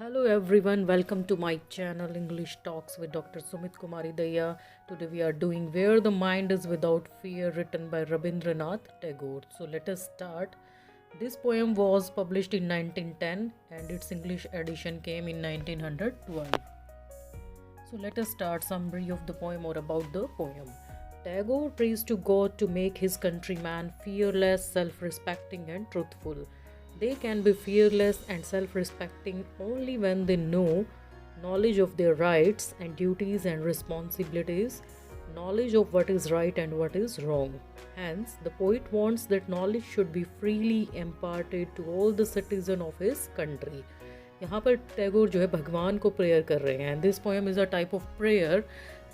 Hello everyone, welcome to my channel English Talks with Dr. Sumit Kumari Daya. Today we are doing Where the Mind is Without Fear, written by Rabindranath Tagore. So let us start. This poem was published in 1910 and its English edition came in 1912. So let us start summary of the poem or about the poem. Tagore prays to God to make his countryman fearless, self-respecting and truthful. They can be fearless and self-respecting only when they know knowledge of their rights and duties and responsibilities, knowledge of what is right and what is wrong. Hence, the poet wants that knowledge should be freely imparted to all the citizens of his country. यहाँ पर टैगोर जो है भगवान को prayer कर रहे हैं. This poem is a type of prayer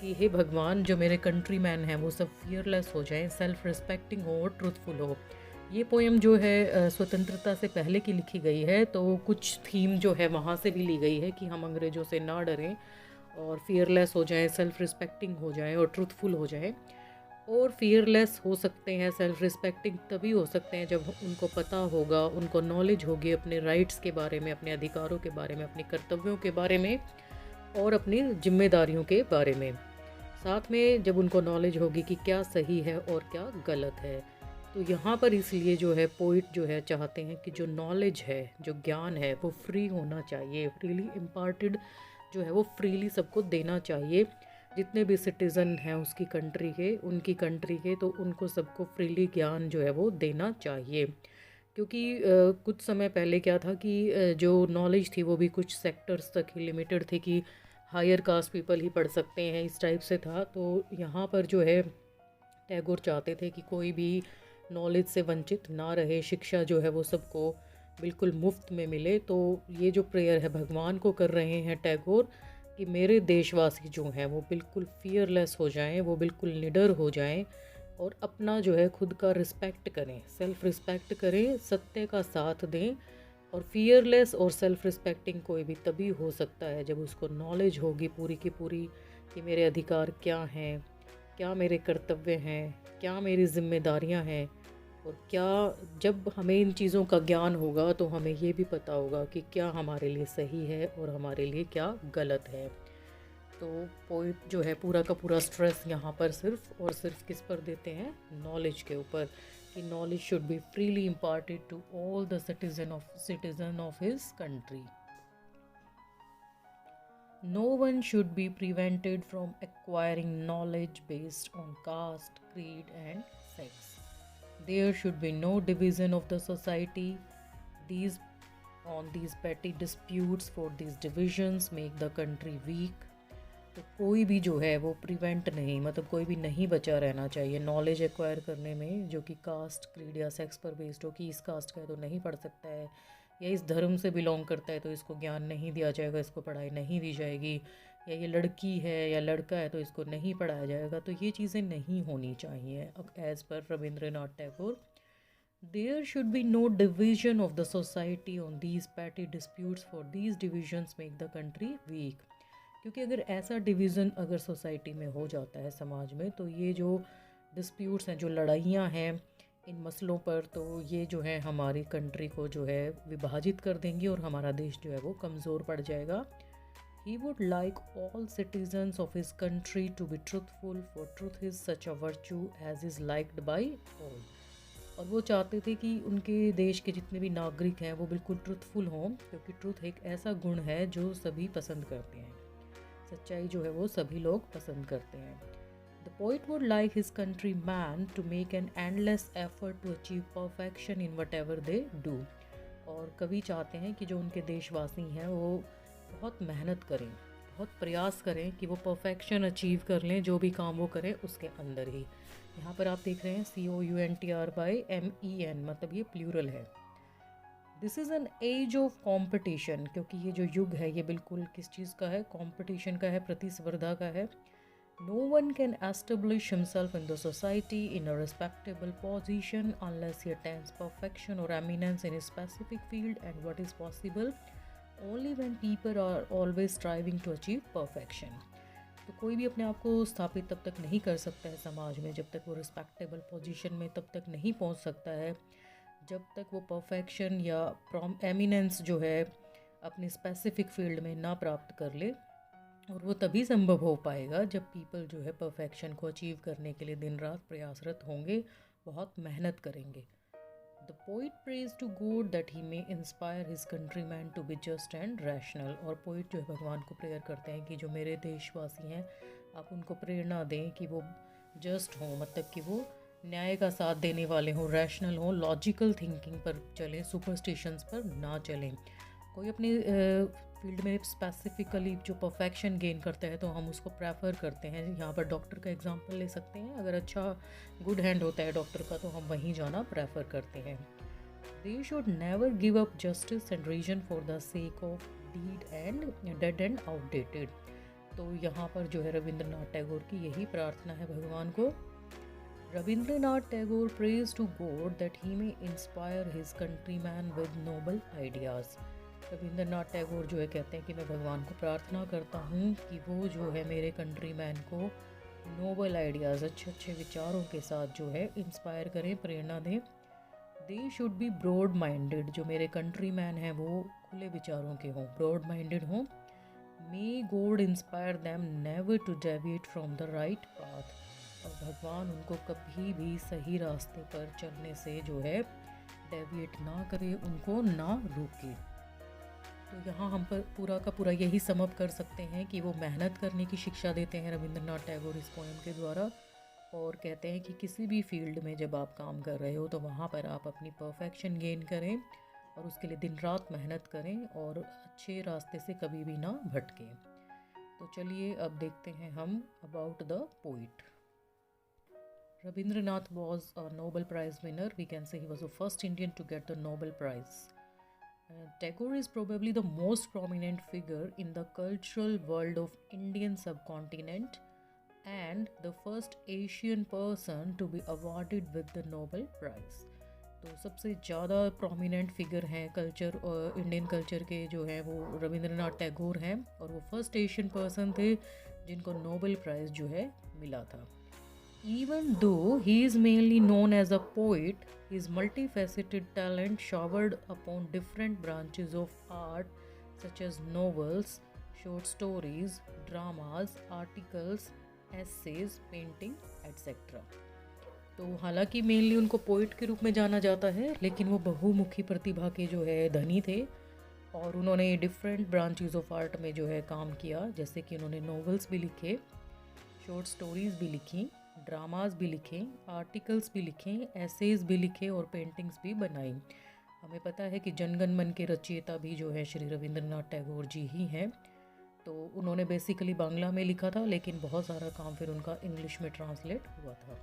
कि हे भगवान, जो मेरे कंट्री मैन हैं वो सब फियरलेस हो जाएं, सेल्फ रिस्पेक्टिंग हो और ट्रूथफुल हो. ये पोएम जो है स्वतंत्रता से पहले की लिखी गई है, तो कुछ थीम जो है वहाँ से भी ली गई है कि हम अंग्रेज़ों से ना डरें और फियरलेस हो जाएं, सेल्फ रिस्पेक्टिंग हो जाएं और ट्रूथफुल हो जाएं. और फियरलेस हो सकते हैं, सेल्फ रिस्पेक्टिंग तभी हो सकते हैं जब उनको पता होगा, उनको नॉलेज होगी अपने राइट्स के बारे में, अपने अधिकारों के बारे में, अपने कर्तव्यों के बारे में और अपनी जिम्मेदारियों के बारे में. साथ में जब उनको नॉलेज होगी कि क्या सही है और क्या गलत है. तो यहाँ पर इसलिए जो है पोइट जो है चाहते हैं कि जो नॉलेज है, जो ज्ञान है वो फ्री होना चाहिए, फ्रीली इम्पार्टेड जो है वो फ्रीली सबको देना चाहिए. जितने भी सिटीज़न हैं उसकी कंट्री के, उनकी कंट्री के, तो उनको सबको फ्रीली ज्ञान जो है वो देना चाहिए. क्योंकि कुछ समय पहले क्या था कि जो नॉलेज थी वो भी कुछ सेक्टर्स तक ही लिमिटेड थी कि हायर कास्ट पीपल ही पढ़ सकते हैं, इस टाइप से था. तो यहाँ पर जो है टैगोर चाहते थे कि कोई भी नॉलेज से वंचित ना रहे, शिक्षा जो है वो सबको बिल्कुल मुफ्त में मिले. तो ये जो प्रेयर है भगवान को कर रहे हैं टैगोर कि मेरे देशवासी जो हैं वो बिल्कुल फियरलेस हो जाएं, वो बिल्कुल निडर हो जाएं और अपना जो है खुद का रिस्पेक्ट करें, सेल्फ रिस्पेक्ट करें, सत्य का साथ दें. और फियरलेस और सेल्फ रिस्पेक्टिंग कोई भी तभी हो सकता है जब उसको नॉलेज होगी पूरी की पूरी कि मेरे अधिकार क्या हैं, क्या मेरे कर्तव्य हैं, क्या मेरी जिम्मेदारियां हैं. और क्या जब हमें इन चीज़ों का ज्ञान होगा तो हमें ये भी पता होगा कि क्या हमारे लिए सही है और हमारे लिए क्या गलत है. तो पोइट जो है पूरा का पूरा स्ट्रेस यहाँ पर सिर्फ और सिर्फ किस पर देते हैं, नॉलेज के ऊपर, कि knowledge should be freely imparted to all the citizen of his country. No one should be prevented from acquiring knowledge based on caste, creed, and sex. There should be no division of the society. These these petty disputes, for these divisions make the country weak. तो कोई भी जो है वो prevent नहीं, मतलब कोई भी नहीं बचा रहना चाहिए नॉलेज एक्वायर करने में जो कि कास्ट, क्रीड या सेक्स पर बेस्ड हो, कि इस कास्ट का है तो नहीं पढ़ सकता है, या इस धर्म से बिलोंग करता है तो इसको ज्ञान नहीं दिया जाएगा, इसको पढ़ाई नहीं दी जाएगी, या ये लड़की है या लड़का है तो इसको नहीं पढ़ाया जाएगा. तो ये चीज़ें नहीं होनी चाहिए as per Rabindranath Tagore. There should be no division of the society on these petty disputes, for these divisions make the country weak. क्योंकि अगर ऐसा डिवीज़न अगर सोसाइटी में हो जाता है, समाज में, तो ये जो डिस्प्यूट्स हैं, जो लड़ाइयाँ हैं इन मसलों पर, तो ये जो है हमारी कंट्री को जो है विभाजित कर देंगी और हमारा देश जो है वो कमज़ोर पड़ जाएगा. He would like all citizens of his country to be truthful, for truth is such a virtue as is liked by all. और वो चाहते थे कि उनके देश के जितने भी नागरिक हैं वो बिल्कुल ट्रूथफुल हों, क्योंकि ट्रूथ एक ऐसा गुण है जो सभी पसंद करते हैं. सच्चाई जो है वो सभी लोग पसंद करते हैं. The poet would like his country man to make an endless effort to achieve perfection in whatever they do. और कवि चाहते हैं कि जो उनके देशवासी हैं वो बहुत मेहनत करें, बहुत प्रयास करें कि वो परफेक्शन अचीव कर लें, जो भी काम वो करें उसके अंदर ही. यहाँ पर आप देख रहे हैं COUNTRMEN, मतलब ये प्लूरल है. This is an age of competition, क्योंकि ये जो युग है ये बिल्कुल किस चीज़ का है, कॉम्पिटिशन का है, प्रतिस्पर्धा का है. No one can establish himself in the society in a respectable position unless he attains perfection और eminence in a specific field, and what is possible only when people are always striving to achieve perfection. तो कोई भी अपने आप को स्थापित तब तक नहीं कर सकता है समाज में जब तक वो रिस्पेक्टेबल पोजीशन में तब तक नहीं पहुंच सकता है जब तक वो परफेक्शन या एमिनेंस जो है अपने स्पेसिफिक फील्ड में ना प्राप्त कर ले, और वो तभी संभव हो पाएगा जब पीपल जो है परफेक्शन को अचीव करने के लिए दिन रात प्रयासरत होंगे, बहुत मेहनत करेंगे. The poet prays to God that he may inspire his countrymen to be just and rational. और पोइट जो है भगवान को प्रेयर करते हैं कि जो मेरे देशवासी हैं आप उनको प्रेरणा दें कि वो जस्ट हों, मतलब कि वो न्याय का साथ देने वाले हों, रैशनल हों, लॉजिकल थिंकिंग पर चलें, सुपरस्टिशंस पर ना चलें. कोई अपनी फील्ड में स्पेसिफिकली जो परफेक्शन गेन करता है तो हम उसको प्रेफर करते हैं. यहाँ पर डॉक्टर का एग्जांपल ले सकते हैं. अगर अच्छा गुड हैंड होता है डॉक्टर का तो हम वहीं जाना प्रेफर करते हैं. They should never give up justice and reason for the sake of deed and dead and outdated. तो यहाँ पर जो है रविंद्रनाथ टैगोर की यही प्रार्थना है भगवान को. Rabindranath Tagore prays to God that he may inspire his countrymen with noble ideas. Rabindranath Tagore जो है कहते हैं कि मैं भगवान को प्रार्थना करता हूँ कि वो जो है मेरे कंट्रीमैन को नोबल आइडियाज़, अच्छे अच्छे विचारों के साथ जो है इंस्पायर करें, प्रेरणा दें. They should be broad minded. जो मेरे कंट्रीमैन हैं वो खुले विचारों के हों, ब्रॉड माइंडेड हों. May God inspire them never to deviate from the right path. और भगवान उनको कभी भी सही रास्ते पर चलने से जो है डेविएट ना करे, उनको ना रोके. तो यहाँ हम पर पूरा का पूरा यही समअप कर सकते हैं कि वो मेहनत करने की शिक्षा देते हैं रविंद्रनाथ टैगोर इस पोएम के द्वारा, और कहते हैं कि किसी भी फील्ड में जब आप काम कर रहे हो तो वहाँ पर आप अपनी परफेक्शन गेन करें और उसके लिए दिन रात मेहनत करें और अच्छे रास्ते से कभी भी ना भटकें. तो चलिए अब देखते हैं हम about the poet. Rabindranath was a Nobel Prize winner. We can say he was the first Indian to get the Nobel Prize. Tagore is probably the most prominent figure in the cultural world of Indian subcontinent and the first Asian person to be awarded with the Nobel Prize. तो सबसे ज़्यादा prominent figure हैं culture और Indian culture के जो हैं वो रविंद्रनाथ टैगोर हैं, और वो फर्स्ट एशियन पर्सन थे जिनको नोबेल प्राइज़ जो है मिला था. Even though he is mainly known as a poet, his multifaceted talent showered upon different branches of art such as novels, short stories, dramas, articles, essays, painting, etc. तो हालांकि mainly उनको poet के रूप में जाना जाता है, लेकिन वो बहुमुखी प्रतिभा के जो है धनी थे और उन्होंने डिफरेंट ब्रांचेस ऑफ आर्ट में जो है काम किया. जैसे कि उन्होंने नॉवेल्स भी लिखे, शॉर्ट स्टोरीज़ भी लिखी, ड्रामाज भी लिखे, आर्टिकल्स भी लिखे, एसेज भी लिखे और पेंटिंग्स भी बनाई. हमें पता है कि जनगण मन के रचयिता भी जो है श्री रविंद्रनाथ टैगोर जी ही हैं. तो उन्होंने बेसिकली बांग्ला में लिखा था, लेकिन बहुत सारा काम फिर उनका इंग्लिश में ट्रांसलेट हुआ था.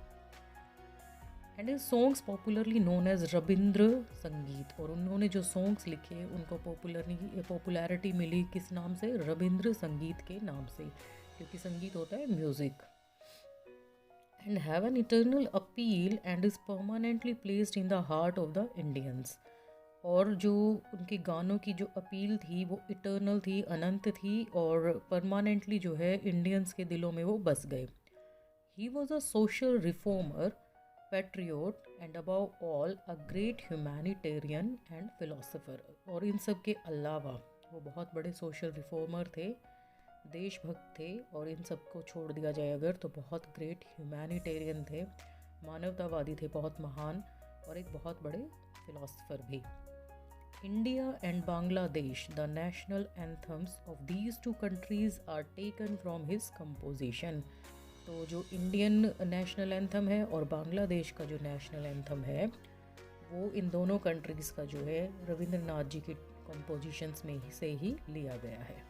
And his songs popularly known as Rabindra Sangeet. और उन्होंने जो सॉन्ग्स लिखे उनको पॉपुलैरिटी मिली किस नाम से? रविंद्र संगीत के नाम से, क्योंकि संगीत होता है music. And have an eternal appeal and is permanently placed in the heart of the Indians. और जो उनके गानों की जो अपील थी वो इटर्नल थी, अनंत थी, और परमानेंटली जो है इंडियंस के दिलों में वो बस गए. He was a social reformer, patriot and above all a great humanitarian and philosopher. और इन सब के अलावा वो बहुत बड़े सोशल रिफॉर्मर थे, देशभक्त थे, और इन सबको छोड़ दिया जाए अगर तो बहुत ग्रेट ह्यूमैनिटेरियन थे, मानवतावादी थे बहुत महान, और एक बहुत बड़े फिलोसफर भी. India and Bangladesh, the national anthems of these two countries are taken from his composition. तो जो इंडियन नेशनल एंथम है और बांग्लादेश का जो नेशनल एंथम है वो इन दोनों कंट्रीज़ का जो है रविंद्रनाथ जी की कंपोजिशंस में से ही लिया गया है.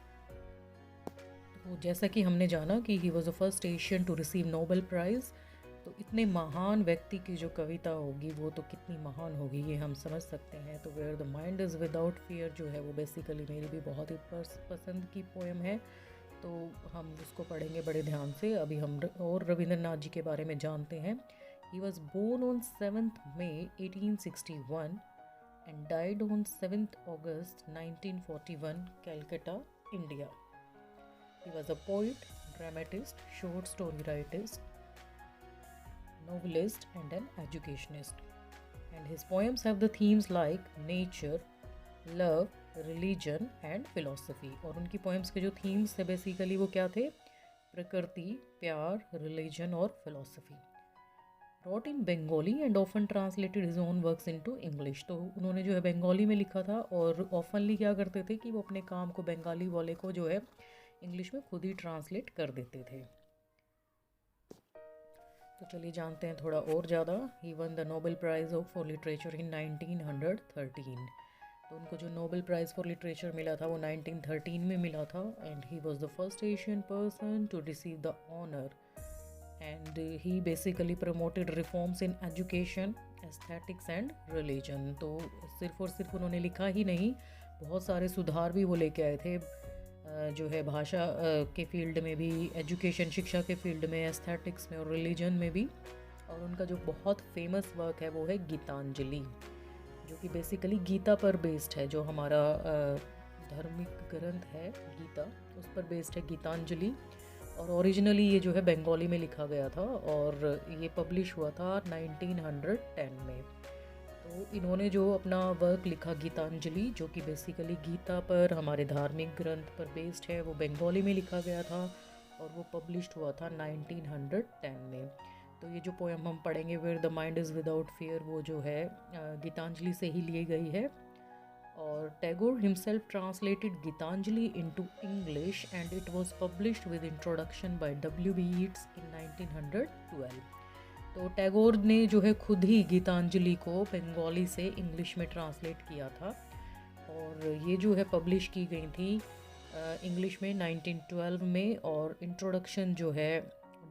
तो जैसा कि हमने जाना कि he was the first Asian to receive Nobel prize, तो इतने महान व्यक्ति की जो कविता होगी वो तो कितनी महान होगी ये हम समझ सकते हैं. तो where the mind is without fear जो है वो बेसिकली मेरी भी बहुत ही पसंद की पोएम है, तो हम उसको पढ़ेंगे बड़े ध्यान से. अभी हम और रविंद्रनाथ जी के बारे में जानते हैं. He was born on 7th May 1861 and died on 7th August 1941, Calcutta, India. He was a poet, dramatist, short story writer, novelist and an educationist. And his poems have the themes like nature, love, religion and philosophy. और उनकी poems के जो themes थे basically वो क्या थे? प्रकृति, प्यार, रिलीजन और philosophy. Wrote in Bengali and often translated his own works into English. तो उन्होंने जो है बंगाली में लिखा था और ऑफनली क्या करते थे कि वो अपने काम को बंगाली वाले को जो है इंग्लिश में खुद ही ट्रांसलेट कर देते थे। तो चलिए जानते हैं थोड़ा और ज़्यादा। He won the Nobel prize for literature in 1913। तो उनको जो नोबेल प्राइज़ फॉर लिटरेचर मिला था वो 1913 में मिला था। And he was the first Asian person to receive the honour. And he basically promoted reforms in education, aesthetics and religion. तो सिर्फ और सिर्फ उन्होंने लिखा ही नहीं, बहुत सारे सुधार भी वो लेके आए थे जो है भाषा के फील्ड में भी, एजुकेशन शिक्षा के फील्ड में, एस्थेटिक्स में और रिलीजन में भी। और उनका जो बहुत फेमस वर्क है वो है गीतांजलि, जो कि बेसिकली गीता पर बेस्ड है। जो हमारा धार्मिक ग्रंथ है गीता, उस पर बेस्ड है गीतांजलि। और ओरिजिनली ये जो है बंगाली में लिखा गया था और ये पब्लिश हुआ था 1910 में। तो इन्होंने जो अपना वर्क लिखा गीतांजलि, जो कि बेसिकली गीता पर, हमारे धार्मिक ग्रंथ पर बेस्ड है, वो बंगाली में लिखा गया था और वो पब्लिश्ड हुआ था 1910 में। तो ये जो पोएम हम पढ़ेंगे, where the mind is without fear, वो जो है गीतांजलि से ही ली गई है। और Tagore himself translated Gitanjali into English and it was published with introduction by W.B. Yeats in 1912। तो टैगोर ने जो है खुद ही गीतांजलि को बंगाली से इंग्लिश में ट्रांसलेट किया था और ये जो है पब्लिश की गई थी इंग्लिश में 1912 में। और इंट्रोडक्शन जो है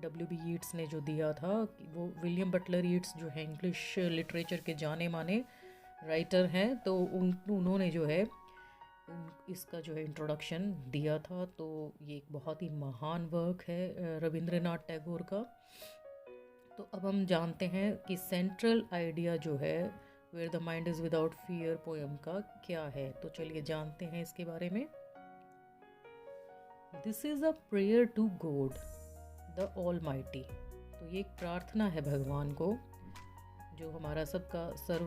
W.B. Yeats ने जो दिया था, वो विलियम बटलर यीट्स जो है इंग्लिश लिटरेचर के जाने माने राइटर हैं, तो उन्होंने जो है इसका जो है इंट्रोडक्शन दिया था। तो ये एक बहुत ही महान वर्क है रविंद्रनाथ टैगोर का। तो अब हम जानते हैं कि सेंट्रल आइडिया जो है where the mind is without fear poem का क्या है। तो चलिए जानते हैं इसके बारे में। This is a prayer to God the almighty. तो ये एक प्रार्थना है भगवान को, जो हमारा सबका सर्व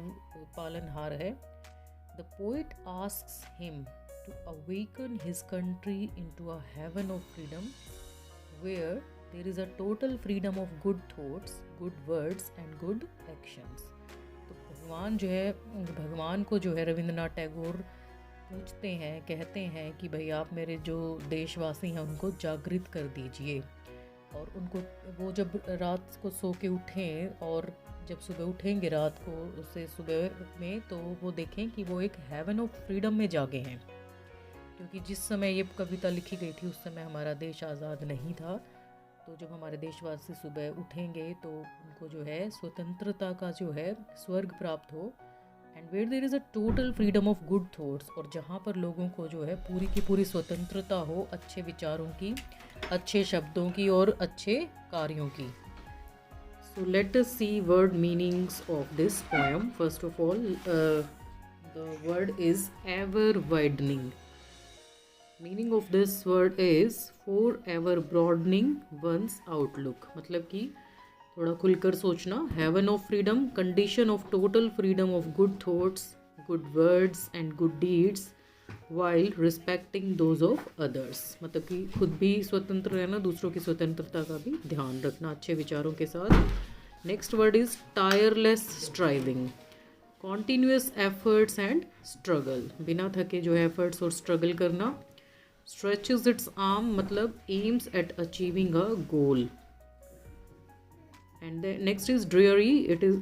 पालनहार है। The poet asks him to awaken his country into a heaven of freedom where there is a total freedom of good thoughts, good words and good actions. तो भगवान जो है, भगवान को जो है रविंद्रनाथ टैगोर पूछते हैं, कहते हैं कि भाई आप मेरे जो देशवासी हैं उनको जागृत कर दीजिए। और उनको, वो जब रात को सो के उठें और जब सुबह उठेंगे रात को से सुबह में, तो वो देखें कि वो एक हेवन ऑफ फ्रीडम में जागे हैं। क्योंकि जिस समय ये कविता लिखी गई थी उस समय हमारा देश आज़ाद नहीं था। तो जब हमारे देशवासी सुबह उठेंगे तो उनको जो है स्वतंत्रता का जो है स्वर्ग प्राप्त हो। And where there is a total freedom of good thoughts, और जहाँ पर लोगों को जो है पूरी की पूरी स्वतंत्रता हो अच्छे विचारों की, अच्छे शब्दों की और अच्छे कार्यों की। So let us see word meanings of this poem. First of all, the word is ever widening. Meaning of this word is forever broadening one's outlook. मतलब कि थोड़ा खुलकर सोचना। Heaven of freedom, condition of total freedom of good thoughts, good words and good deeds, while respecting those of others. मतलब कि खुद भी स्वतंत्र रहना, दूसरों की स्वतंत्रता का भी ध्यान रखना अच्छे विचारों के साथ। Next word is tireless striving, continuous efforts and struggle, बिना थके जो है एफर्ट्स और स्ट्रगल करना। स्ट्रेचेस इट्स आर्म, मतलब aims at achieving a goal. And next is dreary,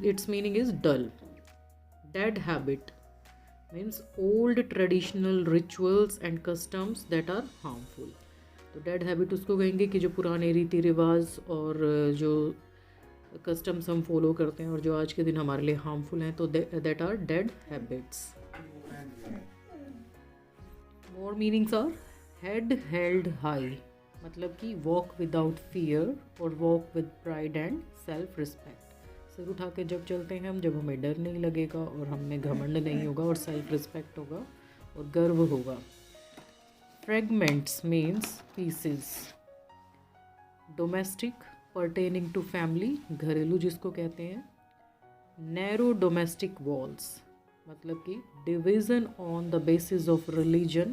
its meaning is dull. Dead habit means old traditional rituals and customs that are harmful. तो dead habit उसको कहेंगे कि जो पुराने रीति रिवाज और जो कस्टम्स हम फॉलो करते हैं और जो आज के दिन हमारे लिए हार्मफुल हैं, तो that are dead habits. More meanings are head held high, मतलब कि वॉक विदाउट फियर और walk with pride and self respect. सिर उठा के जब चलते हैं हम, जब हमें डर नहीं लगेगा और हमें घमंड नहीं होगा और सेल्फ रिस्पेक्ट होगा और गर्व होगा। Fragments means pieces. Domestic, pertaining to family, घरेलू जिसको कहते हैं। नैरो डोमेस्टिक वॉल्स, मतलब कि division on the basis of religion,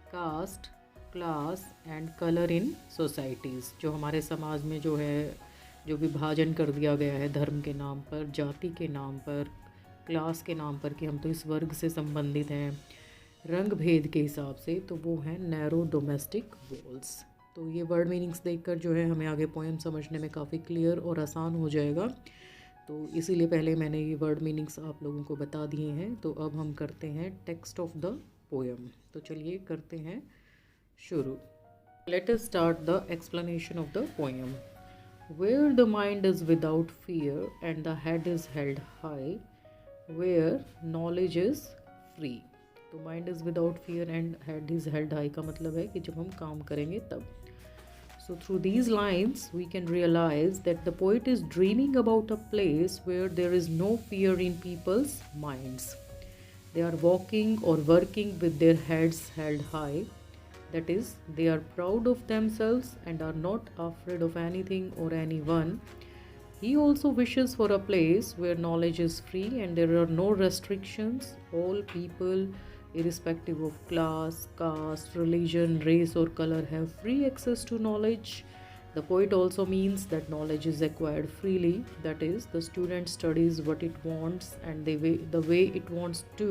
caste, class and colour in societies. जो हमारे समाज में जो है, जो विभाजन कर दिया गया है धर्म के नाम पर, जाति के नाम पर, क्लास के नाम पर कि हम तो इस वर्ग से संबंधित हैं, रंग भेद के हिसाब से, तो वो है नैरो डोमेस्टिक वॉल्स। तो ये वर्ड मीनिंग्स देखकर जो है हमें आगे पोएम समझने में काफ़ी क्लियर और आसान हो जाएगा। तो इसीलिए पहले मैंने ये वर्ड मीनिंग्स आप लोगों को बता दिए हैं। तो अब हम करते हैं टेक्स्ट ऑफ द पोएम। तो चलिए करते हैं शुरू। Let us start the explanation of the poem. Where the mind is without fear and the head is held high, where knowledge is free. तो mind is without fear and head is held high का मतलब है कि जब हम काम करेंगे तब। So through these lines we can realize that the poet is dreaming about a place where there is no fear in people's minds. They are walking or working with their heads held high. That is, they are proud of themselves and are not afraid of anything or anyone. He also wishes for a place where knowledge is free and there are no restrictions. All people, irrespective of class, caste, religion, race, or color, have free access to knowledge. The poet also means that knowledge is acquired freely, that is, the student studies what it wants and the way it wants to.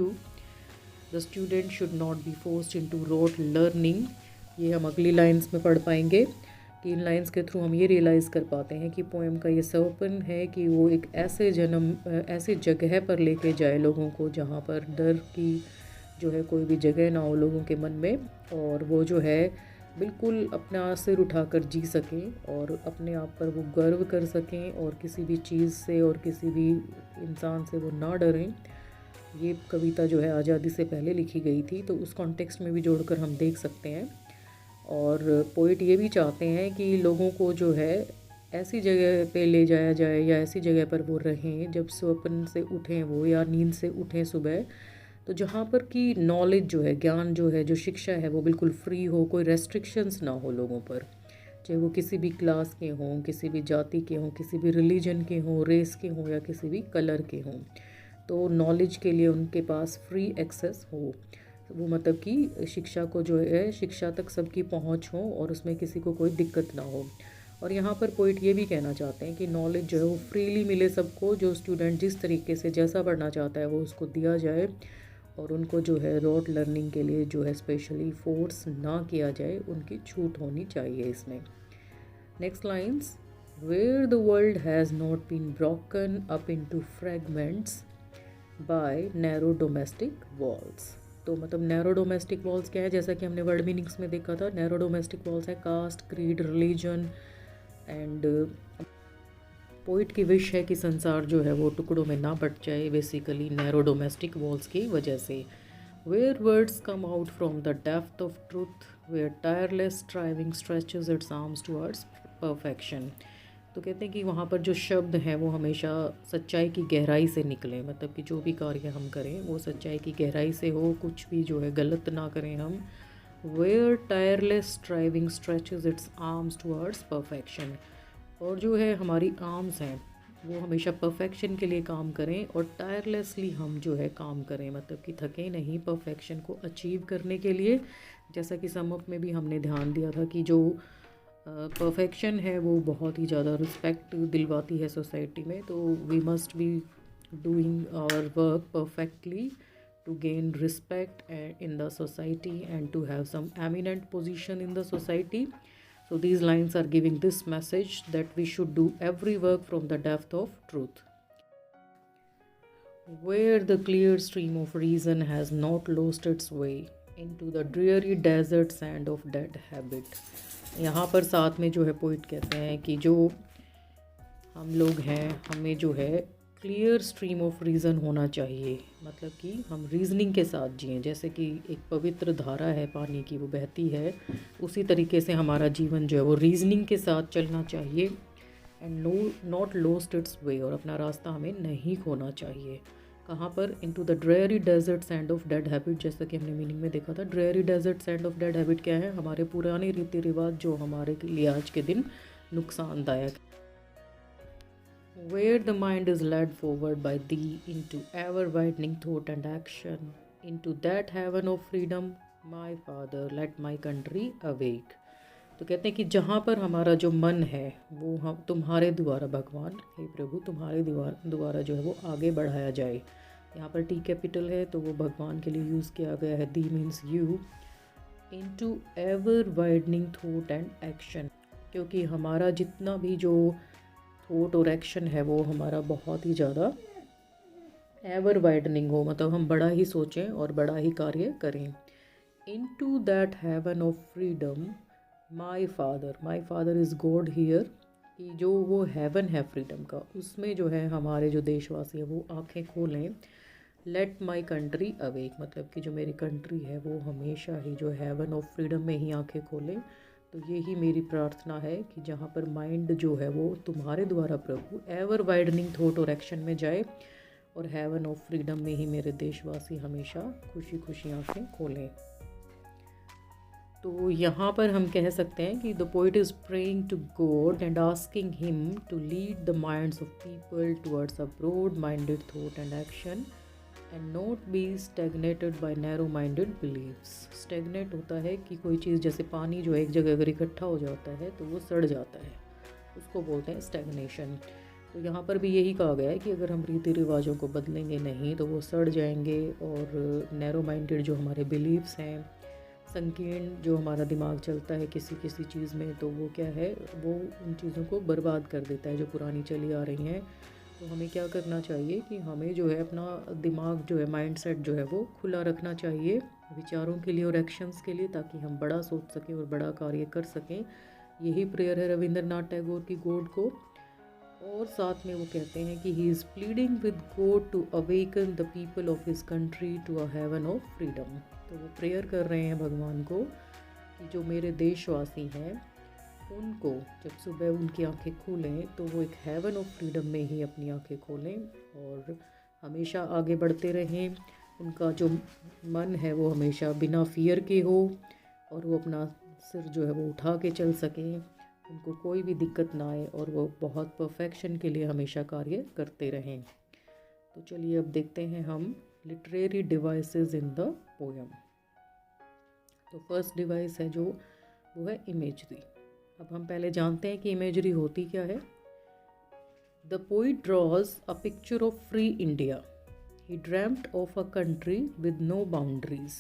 The student should not be forced into rote learning. ये हम अगली lines में पढ़ पाएंगे कि इन lines के through हम ये रियलाइज़ कर पाते हैं कि पोएम का ये सपन है कि वो एक ऐसे जगह पर लेके जाए लोगों को जहाँ पर डर की जो है कोई भी जगह ना हो लोगों के मन में, और वो जो है बिल्कुल अपना सिर उठाकर जी सकें और अपने आप पर वो गर्व कर सकें और किसी भी चीज़ से और किसी भी इंसान से वो ना डरें। ये कविता जो है आज़ादी से पहले लिखी गई थी, तो उस कॉन्टेक्स्ट में भी जोड़कर हम देख सकते हैं। और पोइट ये भी चाहते हैं कि लोगों को जो है ऐसी जगह पे ले जाया जाए या ऐसी जगह पर वो रहें जब स्वप्न से उठें वो या नींद से उठें सुबह, तो जहाँ पर कि नॉलेज जो है, ज्ञान जो है, जो शिक्षा है वो बिल्कुल फ्री हो, कोई रेस्ट्रिक्शंस ना हो लोगों पर, चाहे वो किसी भी क्लास के हों, किसी भी जाति के हों, किसी भी रिलीजन के हों, रेस के हों या किसी भी कलर के हों। तो नॉलेज के लिए उनके पास फ्री एक्सेस हो, वो मतलब कि शिक्षा को जो है, शिक्षा तक सबकी पहुंच हो और उसमें किसी को कोई दिक्कत ना हो। और यहाँ पर पोइट ये भी कहना चाहते हैं कि नॉलेज जो है वो फ्रीली मिले सबको, जो स्टूडेंट जिस तरीके से जैसा पढ़ना चाहता है वो उसको दिया जाए और उनको जो है रोट लर्निंग के लिए जो है स्पेशली फोर्स ना किया जाए, उनकी छूट होनी चाहिए इसमें। Next lines, where the world has not been broken up into fragments by narrow domestic walls. तो मतलब नैरो डोमेस्टिक वॉल्स क्या है, जैसा कि हमने वर्ड मीनिंग्स में देखा था, नैरो डोमेस्टिक वॉल्स है caste, creed, religion and poet की विश है कि संसार जो है वो टुकड़ों में ना बट जाए, बेसिकली नैरो डोमेस्टिक वॉल्स की वजह से। Where words come out from the depth of truth, where tireless striving stretches its arms towards perfection. तो कहते हैं कि वहाँ पर जो शब्द हैं वो हमेशा सच्चाई की गहराई से निकलें, मतलब कि जो भी कार्य हम करें वो सच्चाई की गहराई से हो, कुछ भी जो है गलत ना करें हम। Where tireless striving stretches its arms towards perfection, और जो है हमारी आर्म्स हैं वो हमेशा परफेक्शन के लिए काम करें और टायरलेसली हम जो है काम करें, मतलब कि थकें नहीं परफेक्शन को अचीव करने के लिए। जैसा कि सम अप में भी हमने ध्यान दिया था कि जो परफेक्शन है वो बहुत ही ज़्यादा रिस्पेक्ट दिलवाती है सोसाइटी में, तो we must be doing our work perfectly to gain respect in the society and to have some eminent position in the society. So these lines are giving this message that we should do every work from the depth of truth. Where the clear stream of reason has not lost its way into the dreary desert sand of dead habit. यहाँ पर साथ में जो है poet कहते हैं कि जो हम लोग हैं हमें जो है क्लियर स्ट्रीम ऑफ रीज़न होना चाहिए, मतलब कि हम रीजनिंग के साथ जिएं, जैसे कि एक पवित्र धारा है पानी की वो बहती है, उसी तरीके से हमारा जीवन जो है वो रीजनिंग के साथ चलना चाहिए। And not lost its way, और अपना रास्ता हमें नहीं खोना चाहिए। कहाँ पर, into the dreary desert sand of dead habit, जैसा कि हमने मीनिंग में देखा था। Dreary desert sand of dead habit क्या है, हमारे पुराने रीति रिवाज जो हमारे लिए आज के दिन नुकसानदायक। where the mind is led forward by thee into ever widening thought and action, into that heaven of freedom, my father, let my country awake. तो कहते हैं कि जहाँ पर हमारा जो मन है वो हम तुम्हारे द्वारा भगवान, हे प्रभु, तुम्हारे द्वारा जो है वो आगे बढ़ाया जाए। यहाँ पर टी कैपिटल है तो वो भगवान के लिए यूज़ किया गया है। Thee means you, into ever widening thought and action, क्योंकि हमारा जितना भी जो थॉट और एक्शन है वो हमारा बहुत ही ज़्यादा एवर वाइडनिंग हो, मतलब हम बड़ा ही सोचें और बड़ा ही कार्य करें। Into that heaven of freedom my father is God here, कि जो वो हेवन है फ्रीडम का, उसमें जो है हमारे जो देशवासी हैं वो आंखें खोलें। लेट माई कंट्री अवेक, मतलब कि जो मेरी कंट्री है वो हमेशा ही जो हेवन ऑफ फ्रीडम में ही आंखें खोलें। तो यही मेरी प्रार्थना है कि जहाँ पर माइंड जो है वो तुम्हारे द्वारा प्रभु एवर वाइडनिंग थॉट और एक्शन में जाए, और हेवन ऑफ फ्रीडम में ही मेरे देशवासी हमेशा खुशी खुशी आंखें खोलें। तो यहाँ पर हम कह सकते हैं कि the poet is praying to God and asking him to lead the minds of people towards a broad minded thought and action and not be stagnated by narrow minded believes. Stagnate होता है कि कोई चीज़, जैसे पानी जो एक जगह अगर इकट्ठा हो जाता है तो वो सड़ जाता है, उसको बोलते हैं स्टेगनेशन। तो यहाँ पर भी यही कहा गया है कि अगर हम रीति रिवाजों को बदलेंगे नहीं तो वो सड़ जाएंगे, और नैरो माइंडेड जो हमारे बिलीव्स हैं, संकीर्ण जो हमारा दिमाग चलता है किसी किसी चीज़ में, तो वो क्या है, वो उन चीज़ों को बर्बाद कर देता है जो पुरानी चली आ रही हैं। तो हमें क्या करना चाहिए कि हमें जो है अपना दिमाग जो है, माइंडसेट जो है वो खुला रखना चाहिए विचारों के लिए और एक्शंस के लिए, ताकि हम बड़ा सोच सकें और बड़ा कार्य कर सकें। यही प्रेयर है रविंद्रनाथ टैगोर की गॉड को। और साथ में वो कहते हैं कि he is pleading with God to awaken the people of his country to a heaven of freedom. तो वो प्रेयर कर रहे हैं भगवान को कि जो मेरे देशवासी हैं उनको जब सुबह उनकी आंखें खोलें तो वो एक हेवन ऑफ फ्रीडम में ही अपनी आंखें खोलें और हमेशा आगे बढ़ते रहें। उनका जो मन है वो हमेशा बिना फियर के हो, और वो अपना सिर जो है वो उठा के चल सकें, उनको कोई भी दिक्कत ना आए, और वो बहुत परफेक्शन के लिए हमेशा कार्य करते रहें। तो चलिए अब देखते हैं हम literary devices in the poem. तो फर्स्ट डिवाइस है जो वो है इमेजरी। अब हम पहले जानते हैं कि इमेजरी होती क्या है। The poet draws a picture of free India. He dreamed of a country with no boundaries.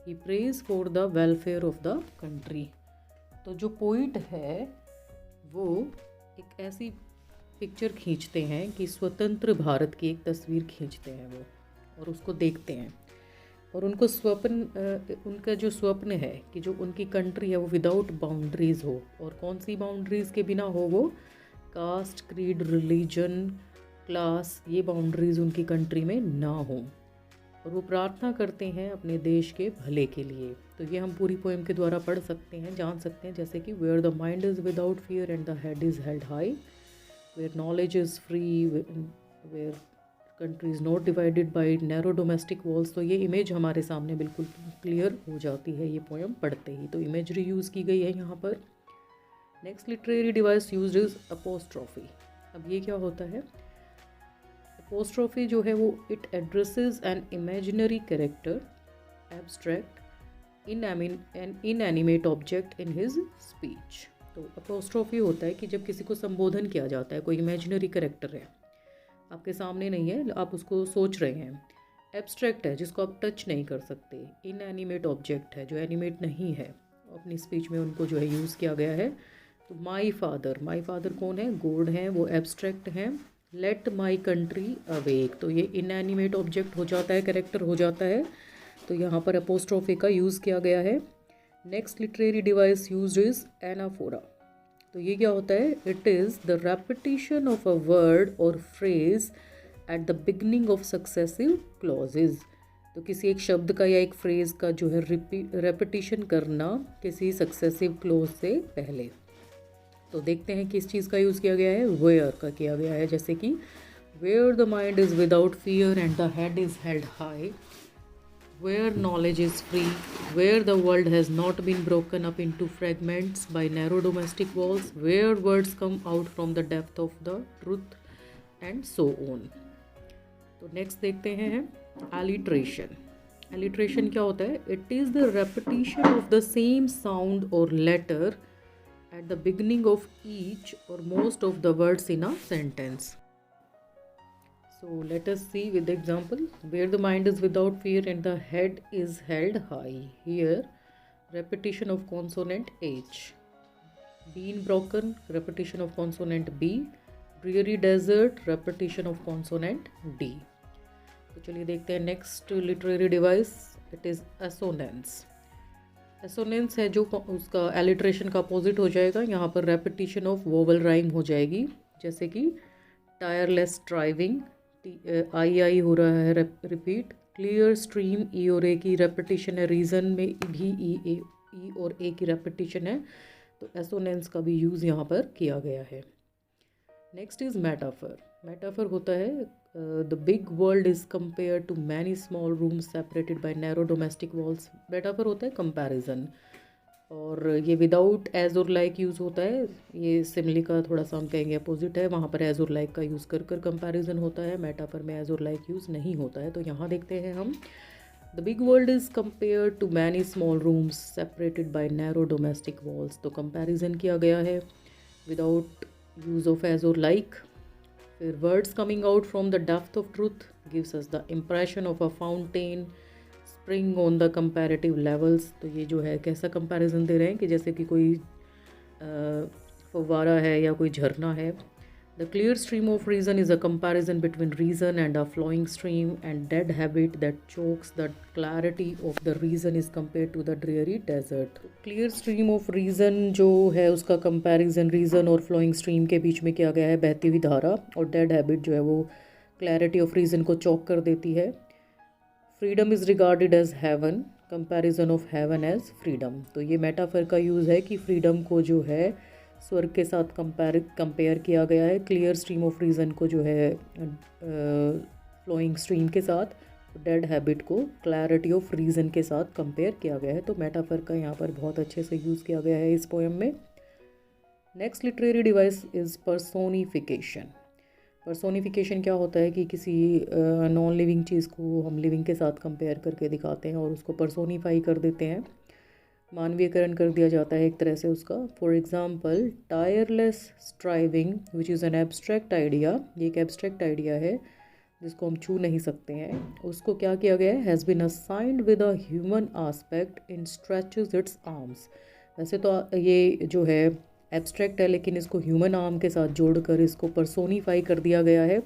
He prays for the welfare of the country. तो जो पोइट है वो एक ऐसी पिक्चर खींचते हैं कि स्वतंत्र भारत की एक तस्वीर खींचते हैं वो, और उसको देखते हैं, और उनको उनका जो स्वप्न है कि जो उनकी कंट्री है वो विदाउट बाउंड्रीज़ हो, और कौन सी बाउंड्रीज़ के बिना हो, वो कास्ट, क्रीड, रिलीजन, क्लास, ये बाउंड्रीज़ उनकी कंट्री में ना हो, और वो प्रार्थना करते हैं अपने देश के भले के लिए। तो ये हम पूरी पोएम के द्वारा पढ़ सकते हैं, जान सकते हैं, जैसे कि where the mind is without fear and the head is held high, where knowledge is free, where country is not divided by narrow domestic walls. तो ये इमेज हमारे सामने बिल्कुल क्लियर हो जाती है ये पोएम पढ़ते ही। तो इमेजरी यूज़ की गई है यहाँ पर। Next literary device used is apostrophe. अब ये क्या होता है, अपोस्ट्रॉफी जो है वो it addresses an imaginary character, abstract, inanimate object in his speech. तो अपोस्ट्रॉफी होता है कि जब किसी को संबोधन किया जाता है, कोई इमेजिनरी कैरेक्टर है, आपके सामने नहीं है, आप उसको सोच रहे हैं। एब्स्ट्रैक्ट है जिसको आप टच नहीं कर सकते। इनएनिमेट ऑब्जेक्ट है जो एनिमेट नहीं है, अपनी स्पीच में उनको जो है यूज़ किया गया है। तो माई फादर कौन है, गॉड हैं, वो एब्स्ट्रैक्ट हैं। लेट माई कंट्री अवेक, तो ये इनएनिमेट ऑब्जेक्ट हो जाता है, कैरेक्टर हो जाता है। तो यहाँ पर अपोस्ट्रोफी का यूज़ किया गया है। Next literary device used is anaphora. तो ये क्या होता है, it is the repetition of a word और phrase at the beginning of successive clauses. तो किसी एक शब्द का या एक फ्रेज का जो है रेपिटिशन करना किसी सक्सेसिव क्लॉज से पहले। तो देखते हैं किस चीज़ का यूज़ किया गया है, वेयर का किया गया है, जैसे कि where the mind is without fear and the head is held high, where knowledge is free, where the world has not been broken up into fragments by narrow domestic walls, where words come out from the depth of the truth, and so on. तो next देखते हैं alliteration. Alliteration क्या होता है? It is the repetition of the same sound और letter at the beginning of each or most of the words in a sentence. So let us see with the example. Where the mind is without fear and the head is held high. Here repetition of consonant H. Bean broken, repetition of consonant B. Dreary desert, repetition of consonant D. तो चलिए देखते हैं next literary device. It is assonance. Assonance है जो उसका alliteration का opposite हो जाएगा। यहाँ पर रेपिटिशन ऑफ वोवल राइम हो जाएगी, जैसे कि टायरलेस ड्राइविंग, आई आई हो रहा है रिपीट। क्लियर स्ट्रीम, ई और ए की रेपिटिशन है। रीज़न में भी ई और ए की रेपिटिशन है, तो एसोनेंस का भी यूज़ यहाँ पर किया गया है। Next is metaphor. मेटाफर होता है the big world is compare to many small rooms separated by narrow domestic walls. Metaphor होता है कंपैरिजन, और ये विदाउट एज और लाइक यूज़ होता है। ये सिमिली का थोड़ा सा हम कहेंगे अपोजिट है। वहाँ पर एज और लाइक का यूज़ कर कर कंपैरिजन होता है, मेटाफर में एज और लाइक यूज़ नहीं होता है। तो यहाँ देखते हैं हम, the big world is compare to many small rooms separated by narrow domestic walls. तो कंपैरिजन किया गया है विदाउट यूज़ ऑफ एज और लाइक। फिर words coming out from the depth of truth gives us the impression of a fountain spring on the comparative levels. तो ये जो है कैसा कंपैरिजन दे रहे हैं कि जैसे कि कोई फव्वारा है या कोई झरना है। The clear stream of reason is a comparison between reason and a flowing stream and dead habit that chokes the clarity of the reason is compare to the dreary desert. Clear stream of reason जो है उसका comparison reason और flowing stream के बीच में किया गया है, बहती हुई धारा, और डेड हैबिट जो है वो क्लैरिटी ऑफ रीज़न को चौक कर देती है। Freedom is regarded as heaven, comparison of heaven as freedom. तो ये मेटाफर का यूज़ है कि फ्रीडम को जो है स्वर्ग के साथ कंपेयर किया गया है, क्लियर स्ट्रीम ऑफ रीज़न को जो है फ्लोइंग स्ट्रीम के साथ, डेड हैबिट को क्लैरिटी ऑफ रीज़न के साथ कंपेयर किया गया है। तो मेटाफर का यहाँ पर बहुत अच्छे से यूज़ किया गया है इस पोएम में। Next literary device is personification. Personification क्या होता है कि किसी नॉन लिविंग चीज़ को हम लिविंग के साथ कंपेयर करके दिखाते हैं और उसको पर्सोनीफाई कर देते हैं, मानवीयकरण कर दिया जाता है एक तरह से उसका। For example tireless striving which is an abstract idea. ये एक एब्स्ट्रैक्ट आइडिया है जिसको हम छू नहीं सकते हैं। उसको क्या किया गया है? Has been assigned with a human aspect in stretches its arms. वैसे तो ये जो है एब्स्ट्रैक्ट है, लेकिन इसको ह्यूमन आर्म के साथ जोड़कर इसको पर्सोनीफाई कर दिया गया है।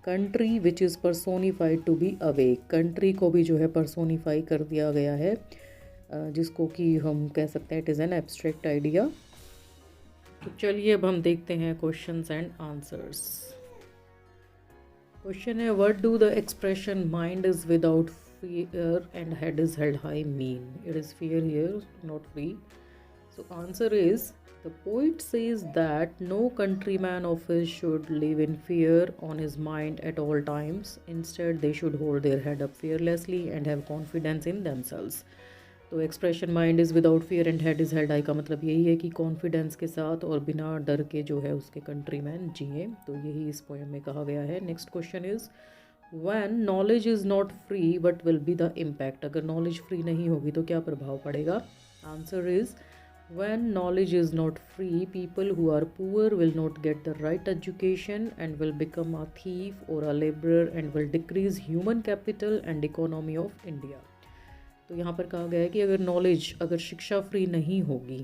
Country which is personified to be awake. Country को भी जो है पर्सोनीफाई कर दिया गया है, जिसको कि हम कह सकते हैं it is an abstract idea. तो चलिए अब हम देखते हैं क्वेश्चंस एंड आंसर्स। क्वेश्चन है, what do the expression mind is without fear and head is held high mean? It is fear here, not free. So answer is, the poet says that no countryman of his should live in fear on his mind at all times. Instead, they should hold their head up fearlessly and have confidence in themselves. तो expression mind is without fear and head is held high का मतलब यही है कि confidence के साथ और बिना डर के जो है उसके कंट्रीमैन जिए। तो यही इस पोएम में कहा गया है। Next question is, when knowledge is not free what will be the impact? अगर नॉलेज फ्री नहीं होगी तो क्या प्रभाव पड़ेगा? Answer is, when knowledge is not free, people who are poor will not get the right education and will become a thief or a laborer and will decrease human capital and economy of India. तो यहाँ पर कहा गया है कि अगर शिक्षा free नहीं होगी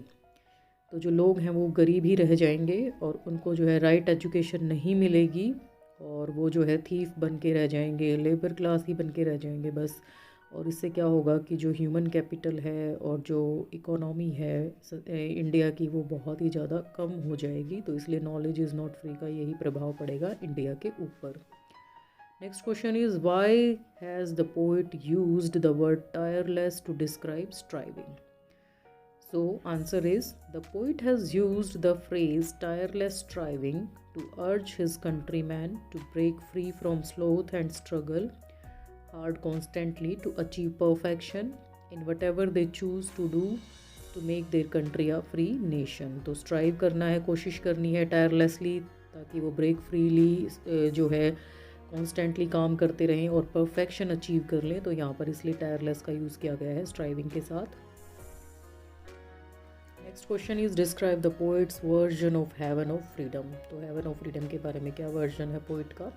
तो जो लोग हैं वो गरीब ही रह जाएंगे और उनको जो है राइट एजुकेशन नहीं मिलेगी और वो जो है थीफ बन के रह जाएंगे, लेबर क्लास ही बन के रह जाएंगे बस। और इससे क्या होगा कि जो ह्यूमन कैपिटल है और जो इकोनॉमी है इंडिया की वो बहुत ही ज़्यादा कम हो जाएगी। तो इसलिए नॉलेज इज़ नॉट फ्री का यही प्रभाव पड़ेगा इंडिया के ऊपर। Next question is, why has the poet used the word tireless to describe striving? So answer is, the poet has used the phrase tireless striving to urge his countrymen to break free from sloth and struggle hard constantly to achieve perfection in whatever they choose to do to make their country a free nation. तो strive करना है, कोशिश करनी है tirelessly ताकि वो break freely जो है कॉन्स्टेंटली काम करते रहें और परफेक्शन अचीव कर लें। तो यहाँ पर इसलिए टायरलेस का यूज़ किया गया है स्ट्राइविंग के साथ। Next question is describe the poet's version of heaven of freedom. तो हेवन ऑफ फ्रीडम के बारे में क्या वर्जन है पोइट का।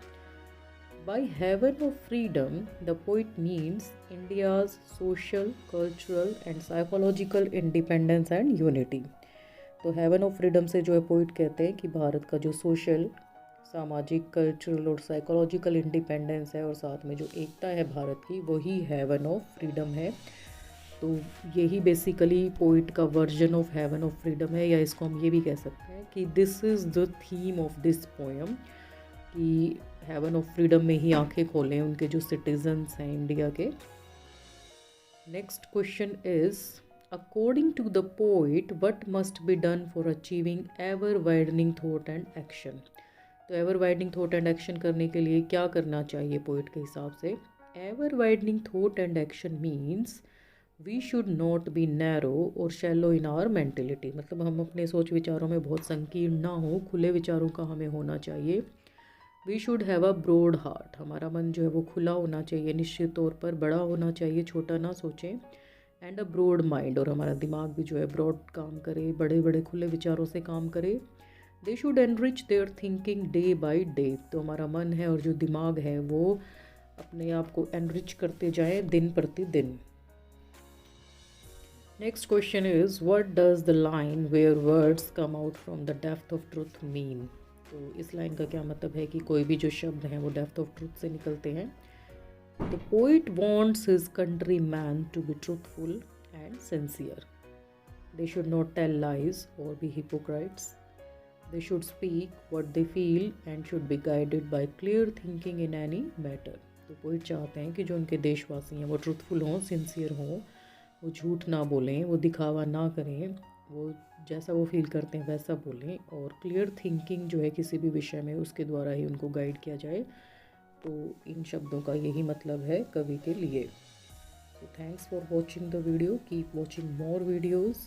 By heaven of freedom the poet means India's social, cultural and psychological independence and unity. तो heaven of freedom से जो है पोइट कहते हैं कि भारत का जो सोशल, सामाजिक, कल्चरल और साइकोलॉजिकल इंडिपेंडेंस है और साथ में जो एकता है भारत की, वही हेवन ऑफ फ्रीडम है। तो यही बेसिकली पोइट का version of heaven of freedom है, या इसको हम ये भी कह सकते हैं कि this is the theme of this poem, कि हेवन ऑफ फ्रीडम में ही आंखें खोलें उनके जो सिटीजन्स हैं इंडिया के। Next question is according to the poet what must be done for achieving ever widening thought and action. तो ever widening thought and action करने के लिए क्या करना चाहिए पोइट के हिसाब से। Ever widening thought and action means we should not be narrow और शैलो इन आवर मेंटेलिटी। मतलब हम अपने सोच विचारों में बहुत संकीर्ण ना हो, खुले विचारों का हमें होना चाहिए। We should have a broad heart, हमारा मन जो है वो खुला होना चाहिए, निश्चित तौर पर बड़ा होना चाहिए, छोटा ना सोचें। एंड अ ब्रॉड माइंड, और हमारा दिमाग भी जो है ब्रॉड काम करे, बड़े बड़े खुले विचारों से काम करे। They should enrich their thinking day by day. तो हमारा मन है और जो दिमाग है वो अपने आप को एनरिच करते जाए दिन प्रतिदिन। Next question is what does the line where words come out from the depth of truth mean. तो इस लाइन का क्या मतलब है कि कोई भी जो शब्द हैं वो डेप्थ ऑफ ट्रूथ से निकलते हैं। The poet wants his country man to be truthful and sincere. They should not tell lies और be hypocrites. They should speak what they feel and should be guided by clear thinking in any matter. तो poet चाहते हैं कि जो उनके देशवासी हैं वो ट्रूथफुल हों, सिंसियर हों, वो झूठ ना बोलें, वो दिखावा ना करें, वो जैसा वो फील करते हैं वैसा बोलें, और क्लियर थिंकिंग जो है किसी भी विषय में उसके द्वारा ही उनको गाइड किया जाए। तो इन शब्दों का यही मतलब है कवि के लिए। So thanks for watching the video, keep watching more videos.